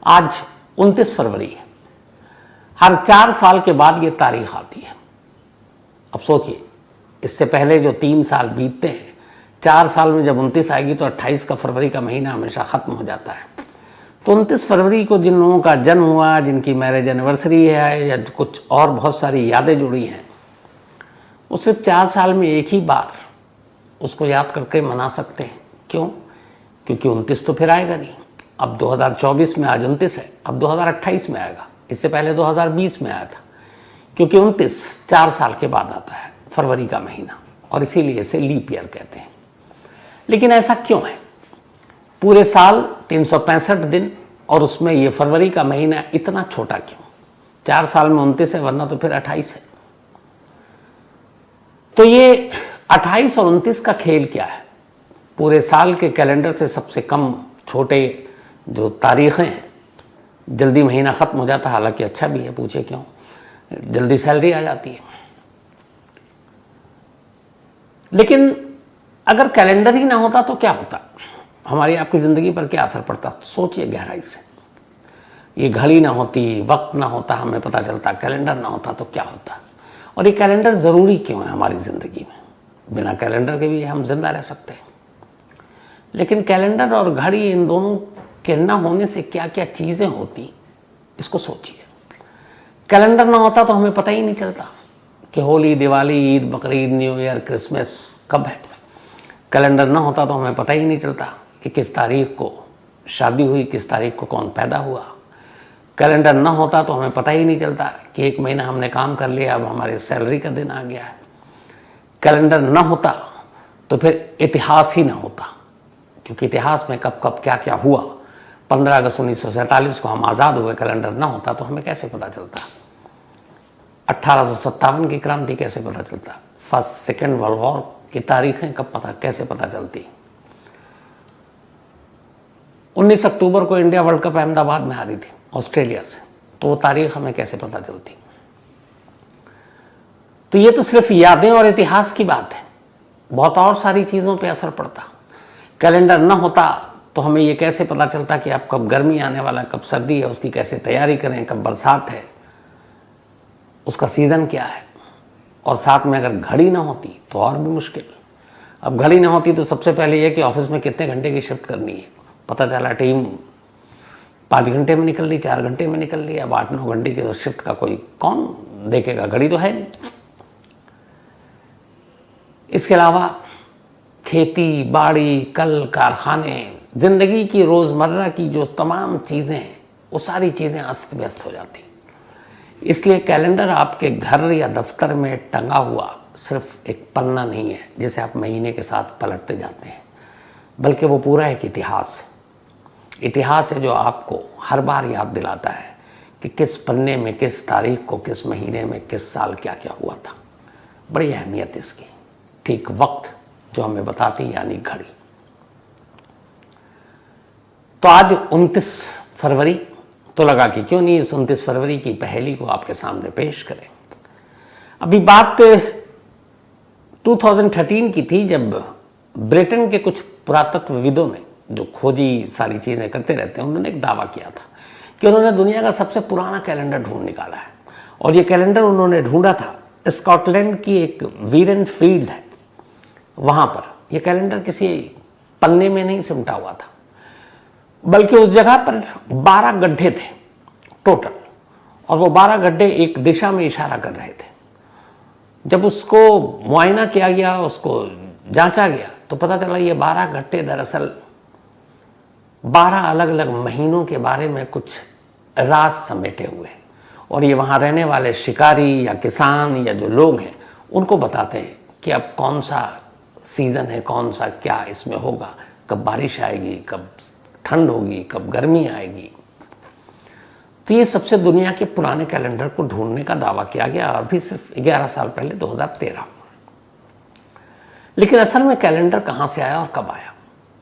आज 29 फरवरी है। हर 4 साल के बाद ये तारीख आती है। अब सोचिए, इससे पहले जो 3 साल बीतते हैं, 4 साल में जब 29 आएगी तो 28 का फरवरी का महीना हमेशा ख़त्म हो जाता है। तो 29 फरवरी को जिन लोगों का जन्म हुआ, जिनकी मैरिज एनिवर्सरी है या कुछ और बहुत सारी यादें जुड़ी हैं, वो सिर्फ 4 साल में एक ही बार उसको याद करके मना सकते हैं। क्यों? क्योंकि 29 तो फिर आएगा नहीं। अब 2024 में आज 29 है, अब 2028 में आएगा। इससे पहले 2020 में आया था, क्योंकि 29 4 साल के बाद आता है, फरवरी का महीना, और इसीलिए इसे लीप ईयर कहते हैं। लेकिन ऐसा क्यों है? पूरे साल 365 दिन और उसमें ये फरवरी का महीना इतना छोटा क्यों? 4 साल में 29 है, वरना तो फिर 28 है। तो ये 28 और 29 का खेल क्या है? पूरे साल के कैलेंडर से सबसे कम छोटे जो तारीखें हैं, जल्दी महीना ख़त्म हो जाता है। हालांकि अच्छा भी है, पूछे क्यों? जल्दी सैलरी आ जाती है। लेकिन अगर कैलेंडर ही ना होता तो क्या होता? हमारी आपकी ज़िंदगी पर क्या असर पड़ता? सोचिए गहराई से। ये घड़ी ना होती, वक्त ना होता, हमें पता चलता, कैलेंडर ना होता तो क्या होता? और ये कैलेंडर ज़रूरी क्यों है हमारी ज़िंदगी में? बिना कैलेंडर के भी हम जिंदा रह सकते हैं। लेकिन कैलेंडर और घड़ी, इन दोनों के ना होने से क्या क्या चीज़ें होती, इसको सोचिए। कैलेंडर ना होता तो हमें पता ही नहीं चलता कि Holi, Diwali, Eid, Bakrid, new year, Christmas कब है। कैलेंडर ना होता तो हमें पता ही नहीं चलता कि किस तारीख को शादी हुई, किस तारीख को कौन पैदा हुआ। कैलेंडर ना होता तो हमें पता ही नहीं चलता कि 1 महीना हमने काम कर लिया, अब हमारे सैलरी का दिन आ गया है। कैलेंडर ना होता तो फिर इतिहास ही ना होता, क्योंकि इतिहास में कब कब क्या क्या हुआ। 15 अगस्त 1947 को हम आज़ाद हुए, कैलेंडर ना होता तो हमें कैसे पता चलता? 1857 की क्रांति कैसे पता चलता? फर्स्ट सेकेंड वर्ल्ड वॉर की तारीखें कैसे पता चलती? 19 अक्टूबर को इंडिया वर्ल्ड कप अहमदाबाद में हारी थी ऑस्ट्रेलिया से, तो वो तारीख हमें कैसे पता चलती? तो ये तो सिर्फ यादें और इतिहास की बात है, बहुत और सारी चीज़ों पे असर पड़ता। कैलेंडर ना होता तो हमें ये कैसे पता चलता कि अब कब गर्मी आने वाला, कब सर्दी है, उसकी कैसे तैयारी करें, कब बरसात है, उसका सीज़न क्या है। और साथ में अगर घड़ी ना होती तो और भी मुश्किल। अब घड़ी ना होती तो सबसे पहले ये कि ऑफिस में कितने घंटे की शिफ्ट करनी है, पता चला टीम 5 घंटे में निकल ली, 4 घंटे में निकल ली। अब 8-9 घंटे की तो शिफ्ट का कोई कौन देखेगा? घड़ी तो है नहीं। इसके अलावा खेती बाड़ी, कल कारखाने, जिंदगी की रोज़मर्रा की जो तमाम चीज़ें हैं, वो सारी चीज़ें अस्त व्यस्त हो जाती। इसलिए कैलेंडर आपके घर या दफ्तर में टंगा हुआ सिर्फ एक पन्ना नहीं है जिसे आप महीने के साथ पलटते जाते हैं, बल्कि वो पूरा एक इतिहास है। इतिहास है जो आपको हर बार याद दिलाता है कि किस पन्ने में, किस तारीख को, किस महीने में, किस साल क्या क्या हुआ था। बड़ी अहमियत इसकी। ठीक वक्त जो हमें बताती, यानी घड़ी। तो आज 29 फरवरी, तो लगा कि क्यों नहीं इस 29 फरवरी की पहेली को आपके सामने पेश करें। अभी बात 2013 की थी, जब ब्रिटेन के कुछ पुरातत्वविदों ने, जो खोजी सारी चीज़ें करते रहते हैं, उन्होंने एक दावा किया था कि उन्होंने दुनिया का सबसे पुराना कैलेंडर ढूंढ निकाला है। और ये कैलेंडर उन्होंने ढूंढा था स्कॉटलैंड की एक वीरेन फील्ड है, वहाँ पर। यह कैलेंडर किसी पन्ने में नहीं सिमटा हुआ था, बल्कि उस जगह पर 12 गड्ढे थे टोटल, और वो 12 गड्ढे एक दिशा में इशारा कर रहे थे। जब उसको मुआयना किया गया, उसको जांचा गया, तो पता चला ये 12 गड्ढे दरअसल 12 अलग अलग महीनों के बारे में कुछ राज समेटे हुए हैं। और ये वहाँ रहने वाले शिकारी या किसान या जो लोग हैं, उनको बताते हैं कि अब कौन सा सीज़न है, कौन सा क्या इसमें होगा, कब बारिश आएगी, कब ठंड होगी, कब गर्मी आएगी। तो ये सबसे दुनिया के पुराने कैलेंडर को ढूंढने का दावा किया गया, अभी सिर्फ 11 साल पहले, 2013। लेकिन असल में कैलेंडर कहाँ से आया और कब आया?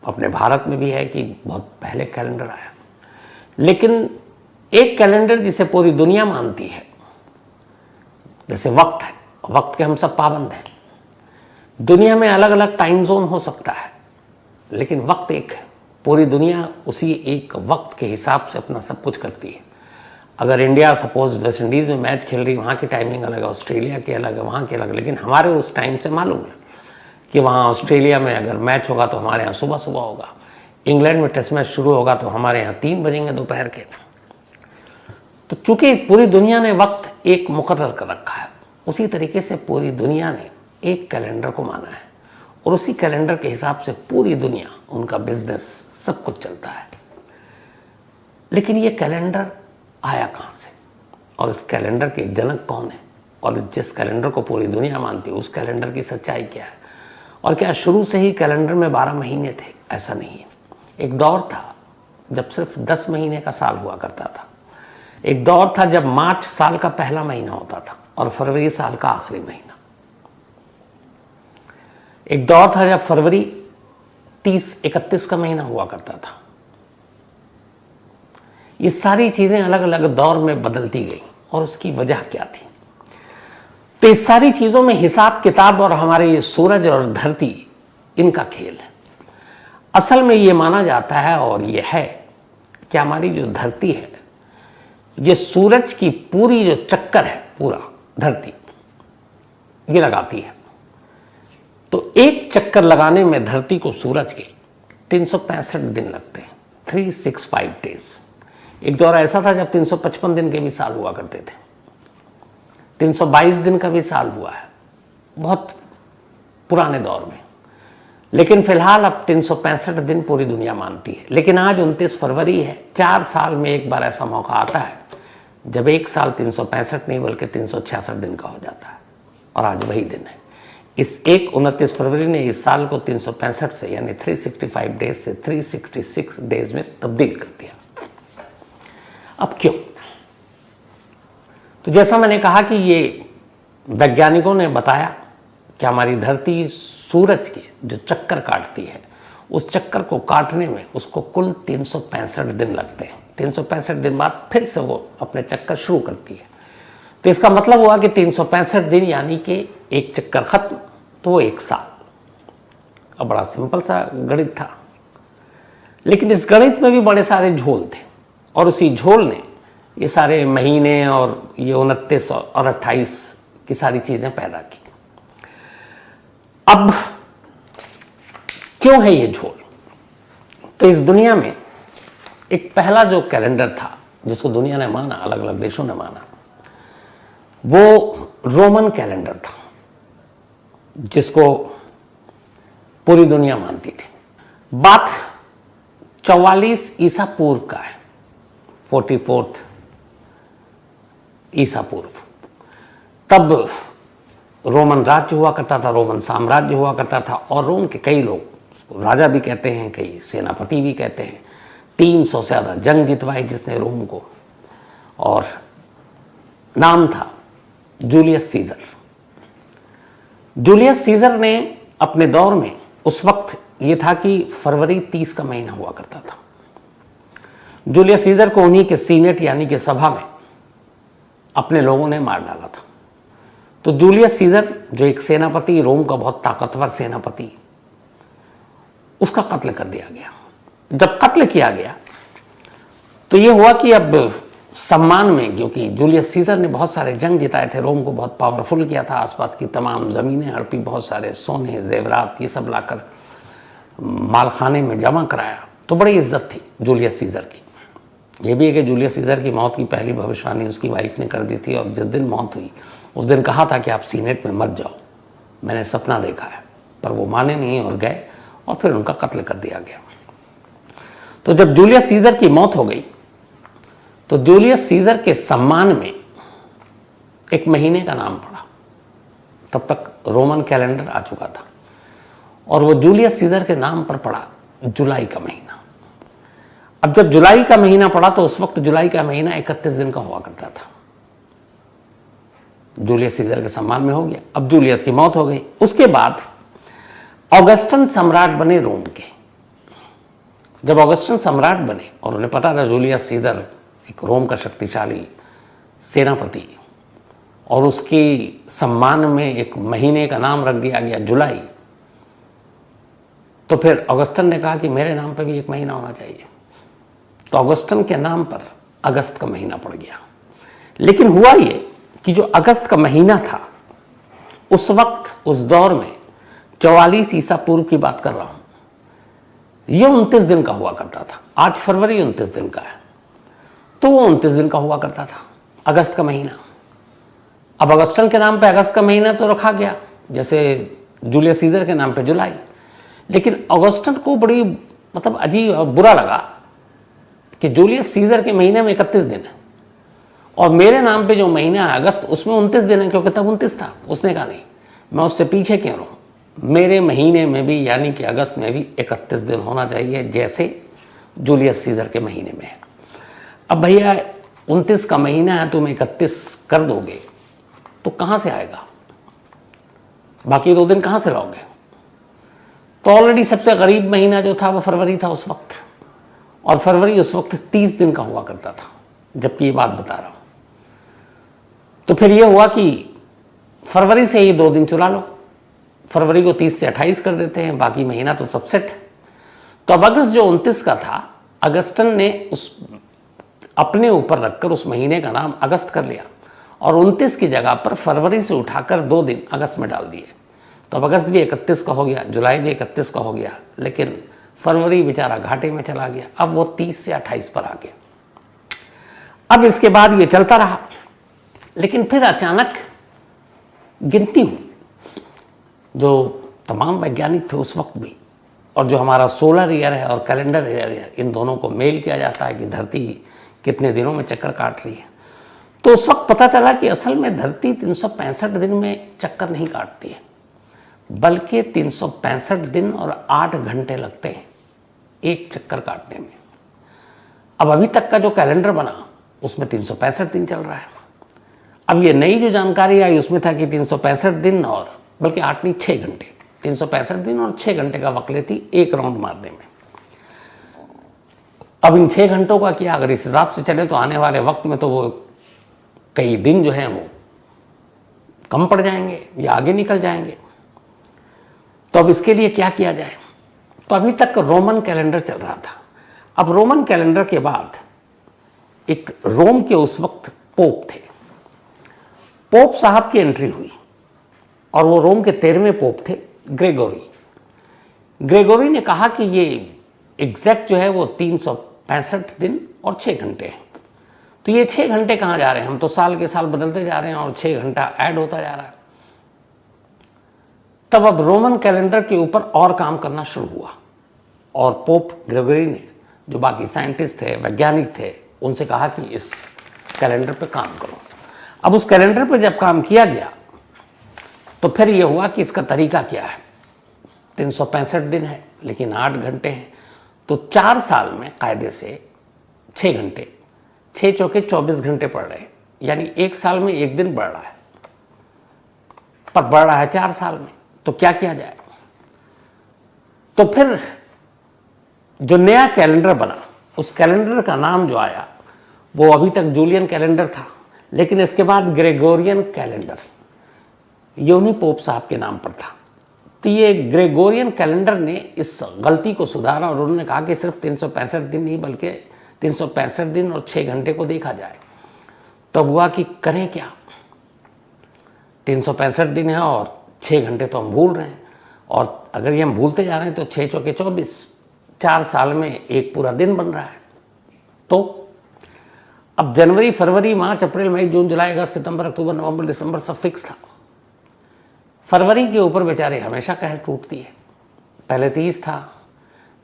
अपने भारत में भी है कि बहुत पहले कैलेंडर आया, लेकिन एक कैलेंडर जिसे पूरी दुनिया मानती है, जैसे वक्त है, वक्त के हम सब पाबंद हैं। दुनिया में अलग अलग टाइम जोन हो सकता है, लेकिन वक्त एक है। पूरी दुनिया उसी एक वक्त के हिसाब से अपना सब कुछ करती है। अगर इंडिया सपोज वेस्ट इंडीज़ में मैच खेल रही, वहाँ की टाइमिंग अलग है, ऑस्ट्रेलिया की अलग है, वहाँ की अलग है, लेकिन हमारे उस टाइम से मालूम है कि वहाँ ऑस्ट्रेलिया में अगर मैच होगा तो हमारे यहाँ सुबह सुबह होगा, इंग्लैंड में टेस्ट मैच शुरू होगा तो हमारे यहाँ 3 बजेंगे दोपहर के। तो चूंकि पूरी दुनिया ने वक्त एक मुकर्रर कर रखा है, उसी तरीके से पूरी दुनिया ने एक कैलेंडर को माना है और उसी कैलेंडर के हिसाब से पूरी दुनिया, उनका बिजनेस, सब कुछ चलता है। लेकिन ये कैलेंडर आया कहाँ से और इस कैलेंडर के जनक कौन है और जिस कैलेंडर को पूरी दुनिया मानती है उस कैलेंडर की सच्चाई क्या है? और क्या शुरू से ही कैलेंडर में 12 महीने थे? ऐसा नहीं है। एक दौर था जब सिर्फ 10 महीने का साल हुआ करता था। एक दौर था जब मार्च साल का पहला महीना होता था और फरवरी साल का आखिरी महीना। एक दौर था जब फरवरी 30-31 का महीना हुआ करता था। ये सारी चीजें अलग अलग दौर में बदलती गई और उसकी वजह क्या थी? तो इस सारी चीजों में हिसाब किताब और हमारे ये सूरज और धरती, इनका खेल है। असल में ये माना जाता है और ये है कि हमारी जो धरती है, ये सूरज की पूरी जो चक्कर है, पूरा धरती ये लगाती है। तो एक चक्कर लगाने में धरती को सूरज के 365 दिन लगते हैं, 365 डेज। एक दौर ऐसा था जब 355 दिन के भी साल हुआ करते थे, 322 दिन का भी साल हुआ है बहुत पुराने दौर में। लेकिन फिलहाल अब 365 दिन पूरी दुनिया मानती है। लेकिन आज 29 फरवरी है। 4 साल में एक बार ऐसा मौका आता है जब एक साल 365 नहीं बल्कि 366 दिन का हो जाता है और आज वही दिन है। इस 29 फरवरी ने इस साल को 365 से यानी 365 डेज से 366 डेज में तब्दील कर दिया। अब क्यों? तो जैसा मैंने कहा कि ये वैज्ञानिकों ने बताया कि हमारी धरती सूरज के जो चक्कर काटती है, उस चक्कर को काटने में उसको कुल 365 दिन लगते हैं। 365 दिन बाद फिर से वो अपने चक्कर शुरू करती है। तो इसका मतलब हुआ कि 365 दिन यानी कि एक चक्कर खत्म तो वो एक साल। अब बड़ा सिंपल सा गणित था, लेकिन इस गणित में भी बड़े सारे झोल थे और उसी झोल ने ये सारे महीने और ये 29 और 28 की सारी चीजें पैदा की। अब क्यों है ये झोल? तो इस दुनिया में एक पहला जो कैलेंडर था जिसको दुनिया ने माना, अलग अलग देशों ने माना, वो रोमन कैलेंडर था जिसको पूरी दुनिया मानती थी। बात 44 ईसा पूर्व का है, 44 ईसा पूर्व। तब रोमन राज्य हुआ करता था, रोमन साम्राज्य हुआ करता था और रोम के कई लोग, उसको राजा भी कहते हैं, कई सेनापति भी कहते हैं। 300 से ज़्यादा जंग जितवाई जिसने रोम को, और नाम था जूलियस सीजर। जूलियस सीजर ने अपने दौर में, उस वक्त ये था कि फरवरी 30 का महीना हुआ करता था। जूलियस सीजर को उन्हीं के सीनेट यानी कि सभा में अपने लोगों ने मार डाला था। तो जूलियस सीजर जो एक सेनापति, रोम का बहुत ताकतवर सेनापति, उसका कत्ल कर दिया गया। जब कत्ल किया गया तो ये हुआ कि अब सम्मान में, क्योंकि जूलियस सीजर ने बहुत सारे जंग जिताए थे, रोम को बहुत पावरफुल किया था, आसपास की तमाम ज़मीनें हड़पी, बहुत सारे सोने जेवरात ये सब लाकर मालखाने में जमा कराया, तो बड़ी इज्जत थी जूलियस सीजर की। ये भी है कि जूलियस सीजर की मौत की पहली भविष्यवाणी उसकी वाइफ ने कर दी थी और जिस दिन मौत हुई उस दिन कहा था कि आप सीनेट में मत जाओ, मैंने सपना देखा है। पर वो माने नहीं और गए और फिर उनका कत्ल कर दिया गया। तो जब जूलियस सीजर की मौत हो गई तो जूलियस सीजर के सम्मान में एक महीने का नाम पड़ा। तब तक रोमन कैलेंडर आ चुका था और वो जूलियस सीजर के नाम पर पड़ा जुलाई का महीना। अब जब जुलाई का महीना पड़ा तो उस वक्त जुलाई का महीना 31 दिन का हुआ करता था। जूलियस सीजर के सम्मान में हो गया। अब जूलियस की मौत हो गई। उसके बाद ऑगस्टन सम्राट बने रोम के। जब ऑगस्टन सम्राट बने और उन्हें पता था जूलियस सीजर एक रोम का शक्तिशाली सेनापति, और उसके सम्मान में एक महीने का नाम रख दिया गया जुलाई, तो फिर ऑगस्टन ने कहा कि मेरे नाम पे भी एक महीना होना चाहिए, तो ऑगस्टन के नाम पर अगस्त का महीना पड़ गया। लेकिन हुआ ये कि जो अगस्त का महीना था, उस वक्त, उस दौर में 44 ईसा पूर्व की बात कर रहा हूं, ये 29 दिन का हुआ करता था। आज फरवरी 29 दिन का है, तो वो 29 दिन का हुआ करता था, अगस्त का महीना। अब अगस्टन के नाम पे अगस्त का महीना तो रखा गया, जैसे जूलियस सीजर के नाम पे जुलाई। लेकिन अगस्टन को बड़ी मतलब अजीब और बुरा लगा कि जूलियस सीजर के महीने में 31 दिन है और मेरे नाम पे जो महीना है अगस्त, उसमें 29 दिन है, क्योंकि तब 29 था। उसने कहा नहीं, मैं उससे पीछे क्यों रहूं, मेरे महीने में भी यानी कि अगस्त में भी 31 दिन होना चाहिए, जैसे जूलियस सीजर के महीने में है। अब भैया 29 का महीना है, तुम 31 कर दोगे तो कहां से आएगा, बाकी 2 दिन कहां से लाओगे? तो ऑलरेडी सबसे गरीब महीना जो था वो फरवरी था उस वक्त, और फरवरी उस वक्त 30 दिन का हुआ करता था, जबकि ये बात बता रहा हूं। तो फिर ये हुआ कि फरवरी से ही 2 दिन चुरा लो, फरवरी को 30 से 28 कर देते हैं, बाकी महीना तो सब सेट है। तो अब अगस्त जो 29 का था, अगस्टन ने उस अपने ऊपर रखकर उस महीने का नाम अगस्त कर लिया और 29 की जगह पर फरवरी से उठाकर 2 दिन अगस्त में डाल दिए। तो अब अगस्त भी 31 का हो गया, जुलाई भी 31 का हो गया, लेकिन फरवरी बेचारा घाटे में चला गया। अब वो 30 से 28 पर आ गया। अब इसके बाद ये चलता रहा, लेकिन फिर अचानक गिनती हुई। जो तमाम वैज्ञानिक थे उस वक्त भी, और जो हमारा सोलर ईयर है और कैलेंडर ईयर है, इन दोनों को मेल किया जाता है कि धरती कितने दिनों में चक्कर काट रही है। तो उस वक्त पता चला कि असल में धरती 365 दिन में चक्कर नहीं काटती है, बल्कि 365 दिन और 8 घंटे लगते हैं एक चक्कर काटने में। अब अभी तक का जो कैलेंडर बना उसमें 365 दिन चल रहा है। अब ये नई जो जानकारी आई उसमें था कि 365 दिन और बल्कि 8 नहीं 6 घंटे, 365 दिन और 6 घंटे का वक्त लेती एक राउंड मारने में। अब इन 6 घंटों का क्या, अगर इस हिसाब से चले तो आने वाले वक्त में तो वो कई दिन जो है वो कम पड़ जाएंगे या आगे निकल जाएंगे। तो अब इसके लिए क्या किया जाए? तो अभी तक रोमन कैलेंडर चल रहा था। अब रोमन कैलेंडर के बाद एक रोम के उस वक्त पोप थे, पोप साहब की एंट्री हुई और वो रोम के 13वें पोप थे, ग्रेगोरी। ग्रेगोरी ने कहा कि ये एग्जैक्ट जो है वो 365 दिन और 6 घंटे हैं। तो ये 6 घंटे कहाँ जा रहे हैं? हम तो साल के साल बदलते जा रहे हैं और 6 घंटा ऐड होता जा रहा है। तब अब रोमन कैलेंडर के ऊपर और काम करना शुरू हुआ और पोप ग्रेगोरी ने, जो बाकी साइंटिस्ट थे, वैज्ञानिक थे, उनसे कहा कि इस कैलेंडर पे काम करो। अब उस कैलेंडर पे जब काम किया गया तो फिर यह हुआ कि इसका तरीका क्या है। 365 दिन है लेकिन 8 घंटे हैं, तो 4 साल में कायदे से 6 घंटे, 6 चौके 24 घंटे पड़ रहे हैं, यानी 1 साल में 1 दिन बढ़ रहा है, पर बढ़ रहा है 4 साल में। तो क्या किया जाए? तो फिर जो नया कैलेंडर बना, उस कैलेंडर का नाम जो आया वो अभी तक जूलियन कैलेंडर था, लेकिन इसके बाद ग्रेगोरियन कैलेंडर, ये उन्हीं पोप साहब के नाम पर था। तो ये ग्रेगोरियन कैलेंडर ने इस गलती को सुधारा और उन्होंने कहा कि सिर्फ 365 दिन नहीं बल्कि 365 दिन और 6 घंटे को देखा जाए। तो अब हुआ कि करें क्या? 365 दिन है और 6 घंटे तो हम भूल रहे हैं, और अगर ये हम भूलते जा रहे हैं तो 6 चौके 24, 4 साल में एक पूरा दिन बन रहा है। तो अब जनवरी, फरवरी, मार्च, अप्रैल, मई, जून, जुलाई, अगस्त, सितंबर, अक्टूबर, नवंबर, दिसंबर सब फिक्स था। फरवरी के ऊपर बेचारे हमेशा कहर टूटती है। पहले 30 था,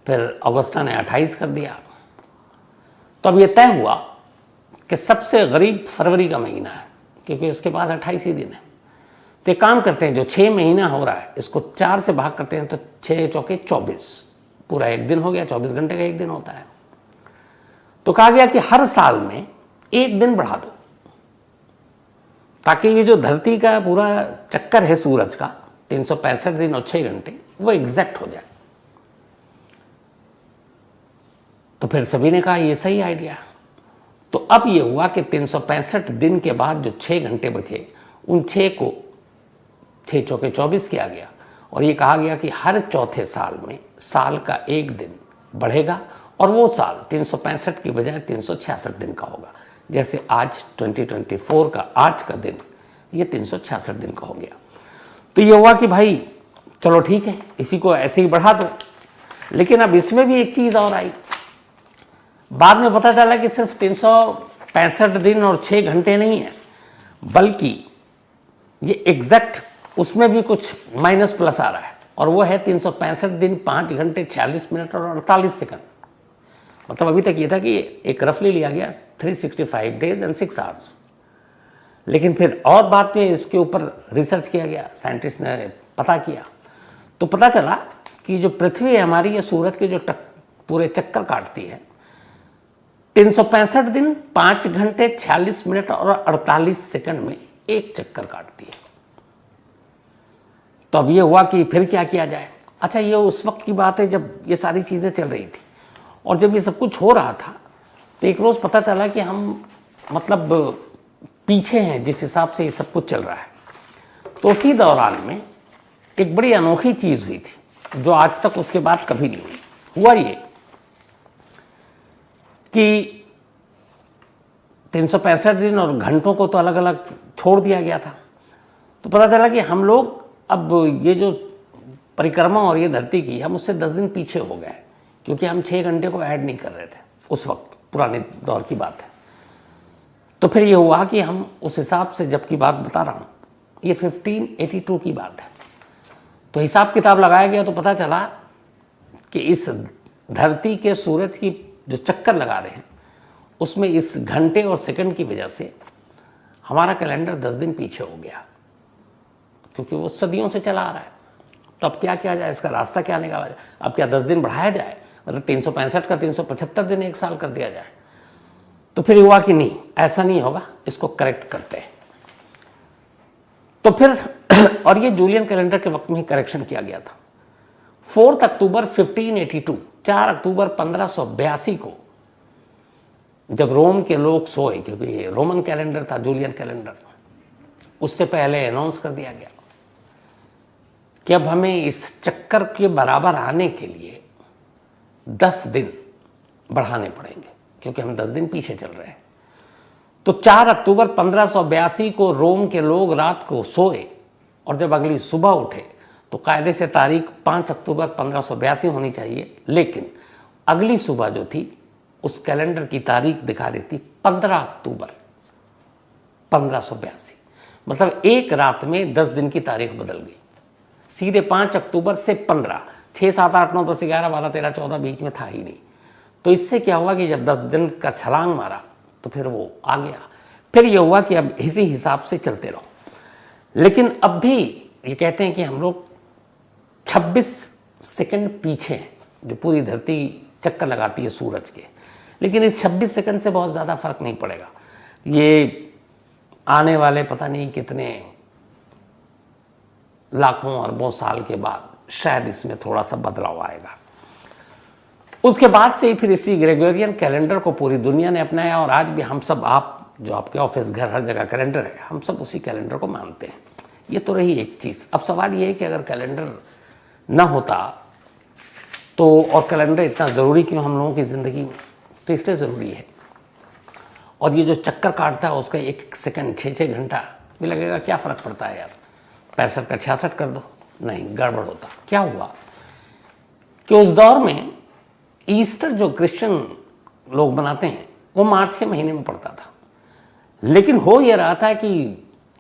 फिर अगस्ता ने 28 कर दिया। तो अब यह तय हुआ कि सबसे गरीब फरवरी का महीना है, क्योंकि उसके पास 28 ही दिन है। तो काम करते हैं, जो 6 महीना हो रहा है इसको 4 से भाग करते हैं तो 6 चौके 24, पूरा एक दिन हो गया। 24 घंटे का एक दिन होता है। तो कहा गया कि हर साल में 1 दिन बढ़ा दो, ताकि ये जो धरती का पूरा चक्कर है सूरज का 365 दिन और 6 घंटे, वो एग्जैक्ट हो जाए। तो फिर सभी ने कहा ये सही आइडिया। तो अब ये हुआ कि 365 दिन के बाद जो 6 घंटे बचे, उन 6 को 6 चौके 24 किया गया और ये कहा गया कि हर चौथे साल में साल का एक दिन बढ़ेगा और वो साल 365 की बजाय 366 दिन का होगा। जैसे आज 2024 का आज का दिन ये 366 दिन का हो गया। तो ये हुआ कि भाई चलो ठीक है, इसी को ऐसे ही बढ़ा दो। लेकिन अब इसमें भी एक चीज़ और आई। बाद में पता चला कि सिर्फ 365 दिन और 6 घंटे नहीं है, बल्कि ये एग्जैक्ट उसमें भी कुछ माइनस प्लस आ रहा है, और वो है 365 दिन 5 घंटे 46 मिनट और 48 सेकंड। मतलब अभी तक ये था कि एक रफली लिया गया 365 डेज एंड 6 आवर्स। लेकिन फिर और बाद में इसके ऊपर रिसर्च किया गया, साइंटिस्ट ने पता किया, तो पता चला कि जो पृथ्वी है हमारी, ये सूरज के जो पूरे चक्कर काटती है 365 दिन 5 घंटे 46 मिनट और 48 सेकंड में एक चक्कर काटती है। तो अब ये हुआ कि फिर क्या किया जाए। अच्छा, ये उस वक्त की बात है जब ये सारी चीज़ें चल रही थी, और जब ये सब कुछ हो रहा था तो एक रोज़ पता चला कि हम मतलब पीछे हैं जिस हिसाब से ये सब कुछ चल रहा है। तो उसी दौरान में एक बड़ी अनोखी चीज़ हुई थी जो आज तक उसके बाद कभी नहीं हुई। हुआ ये कि 365 दिन और घंटों को तो अलग अलग छोड़ दिया गया था। तो पता चला कि हम लोग अब ये जो परिक्रमा और ये धरती की, हम उससे 10 दिन पीछे हो गए, क्योंकि हम 6 घंटे को ऐड नहीं कर रहे थे उस वक्त, पुराने दौर की बात है। तो फिर ये हुआ कि हम उस हिसाब से, जब की बात बता रहा हूँ, ये 1582 की बात है, तो हिसाब किताब लगाया गया तो पता चला कि इस धरती के सूरज की जो चक्कर लगा रहे हैं उसमें इस घंटे और सेकंड की वजह से हमारा कैलेंडर 10 दिन पीछे हो गया, क्योंकि वो सदियों से चला आ रहा है। तो अब क्या किया जाए, इसका रास्ता क्या निकाला जाए? अब क्या 10 दिन बढ़ाया जाए, मतलब 365 का 375 दिन एक साल कर दिया जाए? तो फिर हुआ कि नहीं, ऐसा नहीं होगा, इसको करेक्ट करते हैं। तो फिर और ये जूलियन कैलेंडर के वक्त में ही करेक्शन किया गया था। 4 अक्टूबर 1582, 4 अक्टूबर 1582 को जब रोम के लोग सोए, क्योंकि ये रोमन कैलेंडर था जूलियन कैलेंडर, उससे पहले अनाउंस कर दिया गया कि अब हमें इस चक्कर के बराबर आने के लिए 10 दिन बढ़ाने पड़ेंगे, क्योंकि हम 10 दिन पीछे चल रहे हैं। तो 4 अक्टूबर 1582 को रोम के लोग रात को सोए, और जब अगली सुबह उठे तो कायदे से तारीख 5 अक्टूबर 1582 होनी चाहिए, लेकिन अगली सुबह जो थी उस कैलेंडर की तारीख दिखा रही थी 15 अक्टूबर 1582। मतलब एक रात में 10 दिन की तारीख बदल गई, सीधे 5 अक्टूबर से 15, 6, 7, 8, 9, 10, 11, 12, 13, 14 बीच में था ही नहीं। तो इससे क्या हुआ कि जब 10 दिन का छलांग मारा तो फिर वो आ गया। फिर ये हुआ कि अब इसी हिसाब से चलते रहो। लेकिन अब भी ये कहते हैं कि हम लोग 26 सेकंड पीछे हैं, जो पूरी धरती चक्कर लगाती है सूरज के। लेकिन इस 26 सेकंड से बहुत ज़्यादा फर्क नहीं पड़ेगा। ये आने वाले पता नहीं कितने लाखों अरबों साल के बाद शायद इसमें थोड़ा सा बदलाव आएगा। उसके बाद से फिर इसी ग्रेगोरियन कैलेंडर को पूरी दुनिया ने अपनाया, और आज भी हम सब, आप जो आपके ऑफिस, घर, हर जगह कैलेंडर है, हम सब उसी कैलेंडर को मानते हैं। ये तो रही एक चीज़। अब सवाल ये है कि अगर कैलेंडर ना होता तो, और कैलेंडर इतना ज़रूरी क्यों हम लोगों की ज़िंदगी में? तो इसलिए ज़रूरी है। और ये जो चक्कर काटता है उसका 1 सेकंड 6 घंटा भी लगेगा, क्या फ़र्क पड़ता है यार, 65 का 66 कर दो, नहीं गड़बड़ होता। क्या हुआ कि उस दौर में ईस्टर जो क्रिश्चियन लोग मनाते हैं वो मार्च के महीने में पड़ता था, लेकिन हो ये रहा था कि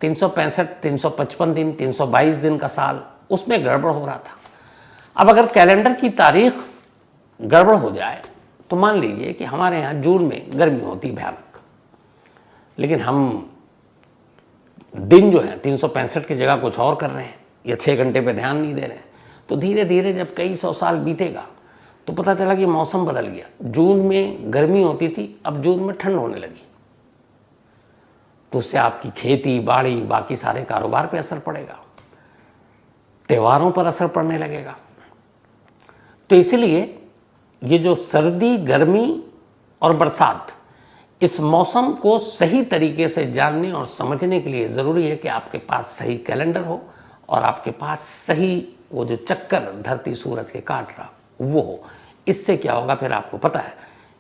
365, 355 दिन, 322 दिन का साल, उसमें गड़बड़ हो रहा था। अब अगर कैलेंडर की तारीख गड़बड़ हो जाए तो मान लीजिए कि हमारे यहाँ जून में गर्मी होती भयानक, लेकिन हम दिन जो है 365 की जगह कुछ और कर रहे हैं या 6 घंटे पे ध्यान नहीं दे रहे हैं, तो धीरे धीरे जब कई 100 साल बीतेगा तो पता चला कि मौसम बदल गया। जून में गर्मी होती थी, अब जून में ठंड होने लगी। तो उससे आपकी खेती बाड़ी बाकी सारे कारोबार पे असर पड़ेगा, त्योहारों पर असर पड़ने लगेगा। तो इसलिए ये जो सर्दी, गर्मी और बरसात, इस मौसम को सही तरीके से जानने और समझने के लिए ज़रूरी है कि आपके पास सही कैलेंडर हो और आपके पास सही वो जो चक्कर धरती सूरज के काट रहा वो हो। इससे क्या होगा, फिर आपको पता है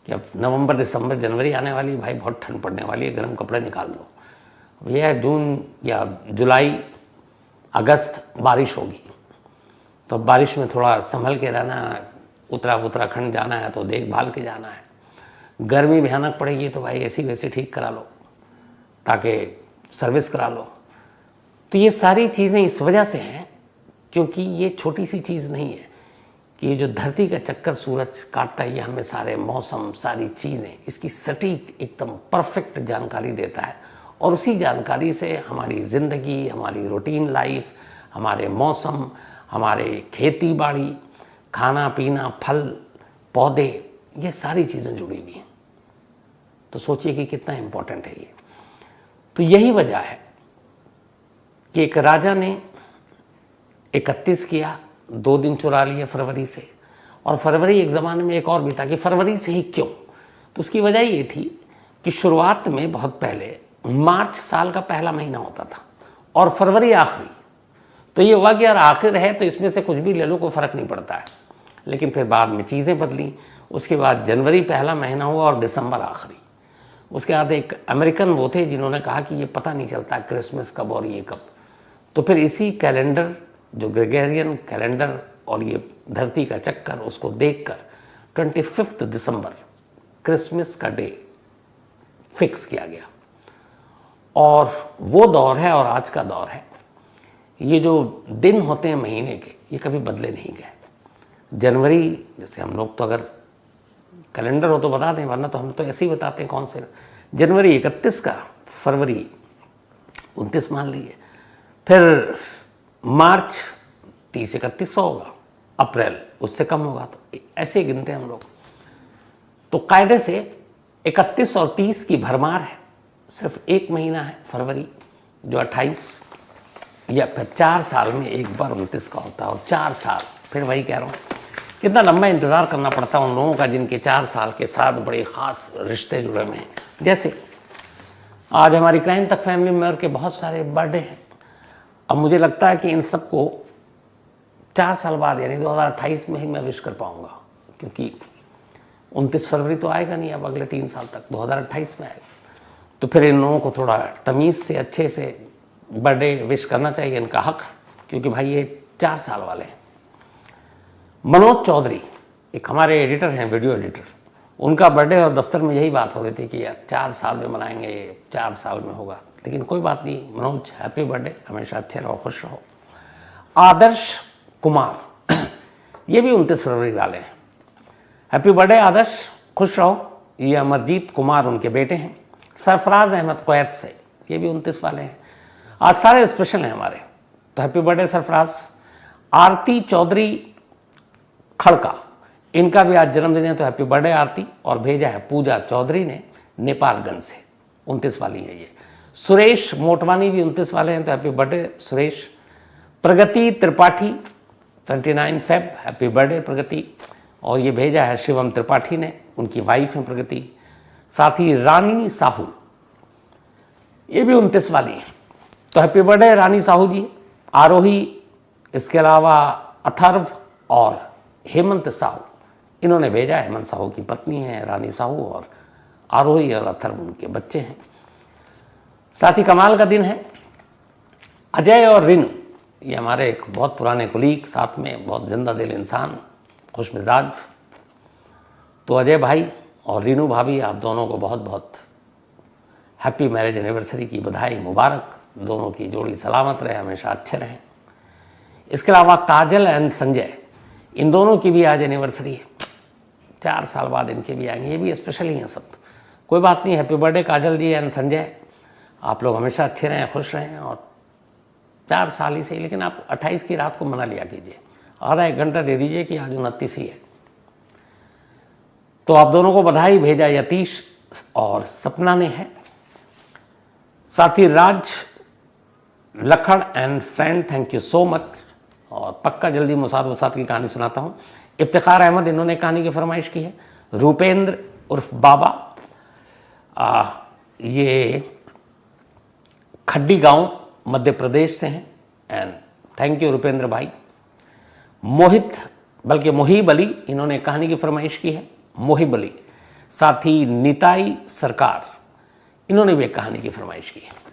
कि अब नवंबर, दिसंबर, जनवरी आने वाली, भाई बहुत ठंड पड़ने वाली है, गर्म कपड़े निकाल लो। यह जून या जुलाई अगस्त बारिश होगी, तो बारिश में थोड़ा संभल के रहना। उत्तराखंड जाना है तो देखभाल के जाना है। गर्मी भयानक पड़ेगी तो भाई एसी वैसी ठीक करा लो, ताकि सर्विस करा लो। तो ये सारी चीज़ें इस वजह से हैं क्योंकि ये छोटी सी चीज़ नहीं है कि ये जो धरती का चक्कर सूरज काटता है, ये हमें सारे मौसम, सारी चीज़ें, इसकी सटीक एकदम परफेक्ट जानकारी देता है। और उसी जानकारी से हमारी ज़िंदगी, हमारी रूटीन लाइफ, हमारे मौसम, हमारे खेती बाड़ी, खाना पीना, फल पौधे, ये सारी चीज़ें जुड़ी हुई हैं। तो सोचिए कि कितना इम्पोर्टेंट है ये। तो यही वजह है कि एक राजा ने 31 किया, 2 दिन चुरा लिए फरवरी से। और फरवरी एक ज़माने में एक और भी था कि फरवरी से ही क्यों, तो उसकी वजह ये थी कि शुरुआत में बहुत पहले मार्च साल का पहला महीना होता था और फरवरी आखिरी। तो ये हुआ कि यार आखिर है तो इसमें से कुछ भी ले लो, कोई फ़र्क नहीं पड़ता है। लेकिन फिर बाद में चीज़ें बदली। उसके बाद जनवरी पहला महीना हुआ और दिसंबर आखिरी। उसके बाद एक अमेरिकन वो थे जिन्होंने कहा कि ये पता नहीं चलता क्रिसमस कब और ये कब। तो फिर इसी कैलेंडर, जो ग्रेगोरियन कैलेंडर और ये धरती का चक्कर, उसको देखकर 25 दिसंबर क्रिसमस का डे फिक्स किया गया। और वो दौर है और आज का दौर है। ये जो दिन होते हैं महीने के, ये कभी बदले नहीं गए। जनवरी, जैसे हम लोग तो अगर कैलेंडर हो तो बता दें, वरना तो हम तो ऐसे ही बताते हैं कौन से। जनवरी 31 का, फरवरी 29 मान लीजिए, फिर मार्च 30-31 होगा, अप्रैल उससे कम होगा, तो ऐसे ही गिनते हैं हम लोग। तो कायदे से 31 और 30 की भरमार है। सिर्फ एक महीना है फरवरी, जो 28 या फिर 4 साल में एक बार 29 का होता है। और 4 साल, फिर वही कह रहा हूँ, कितना लंबा इंतज़ार करना पड़ता है उन लोगों का जिनके 4 साल के साथ बड़े ख़ास रिश्ते जुड़े हुए हैं। जैसे आज हमारी क्राइम तक फैमिली मेंबर के बहुत सारे बर्थडे हैं। अब मुझे लगता है कि इन सबको 4 साल बाद, यानी 2028 में ही मैं विश कर पाऊँगा, क्योंकि 29 फरवरी तो आएगा नहीं अब अगले 3 साल तक, 2028 में आएगा। तो फिर इन लोगों को थोड़ा तमीज़ से, अच्छे से बर्थडे विश करना चाहिए, इनका हक है, क्योंकि भाई ये 4 साल वाले हैं। मनोज चौधरी एक हमारे एडिटर हैं, वीडियो एडिटर, उनका बर्थडे और दफ्तर में यही बात हो रही थी कि यार 4 साल में मनाएंगे, 4 साल में होगा। लेकिन कोई बात नहीं, मनोज हैप्पी बर्थडे, हमेशा अच्छे रहो, खुश रहो। आदर्श कुमार ये भी 29 फरवरी वाले हैं। हैप्पी बर्थडे आदर्श, खुश रहो। ये अमरजीत कुमार उनके बेटे हैं। सरफराज अहमद कुवैत से, ये भी 29 वाले हैं। आज सारे स्पेशल हैं हमारे, तो हैप्पी बर्थडे सरफराज। आरती चौधरी खड़का, इनका भी आज जन्मदिन है, तो हैप्पी बर्थडे आरती। और भेजा है पूजा चौधरी ने नेपालगंज से, 29 वाली है ये। सुरेश मोटवानी भी 29 वाले हैं, तो हैप्पी बर्थडे सुरेश। प्रगति त्रिपाठी 29 फेब, हैप्पी बर्थडे प्रगति। और ये भेजा है शिवम त्रिपाठी ने, उनकी वाइफ है प्रगति। साथ ही रानी साहू, ये भी 29 वाली है, तो हैप्पी बर्थडे रानी साहू जी। आरोही, इसके अलावा अथर्व और हेमंत साहू, इन्होंने भेजा है। हेमंत साहू की पत्नी है रानी साहू, और आरोही और अथर्व उनके बच्चे हैं। साथ ही कमाल का दिन है। अजय और रिनू, ये हमारे एक बहुत पुराने कुलीग, साथ में बहुत जिंदा दिल इंसान, खुश मिजाज। तो अजय भाई और रीनू भाभी, आप दोनों को बहुत बहुत हैप्पी मैरिज एनिवर्सरी की बधाई, मुबारक। दोनों की जोड़ी सलामत रहे, हमेशा अच्छे रहें। इसके अलावा काजल एंड संजय, इन दोनों की भी आज एनिवर्सरी है। 4 साल बाद इनके भी आएंगे, ये भी स्पेशल ही हैं सब। कोई बात नहीं, happy birthday Kajal ji and Sanjay. आप लोग हमेशा अच्छे रहें, खुश रहें। और 4 साल ही सही, लेकिन आप 28 की रात को मना लिया कीजिए, आधा 1 घंटा दे दीजिए कि आज 29 ही है। तो आप दोनों को बधाई। भेजा यतीश और सपना ने है। साथ ही Raj Lakhar and friend, thank you so much. और पक्का जल्दी मुसाद वसाद की कहानी सुनाता हूँ। इफ्तिखार अहमद, इन्होंने कहानी की फरमाइश की है। रूपेंद्र उर्फ बाबा, ये खड्डी गांव मध्य प्रदेश से हैं, एंड थैंक यू रूपेंद्र भाई। मोहित बल्कि मुहिब अली इन्होंने कहानी की फरमाइश की है, मुहिब अली। साथ ही निताई सरकार, इन्होंने भी एक कहानी की फरमाइश की है।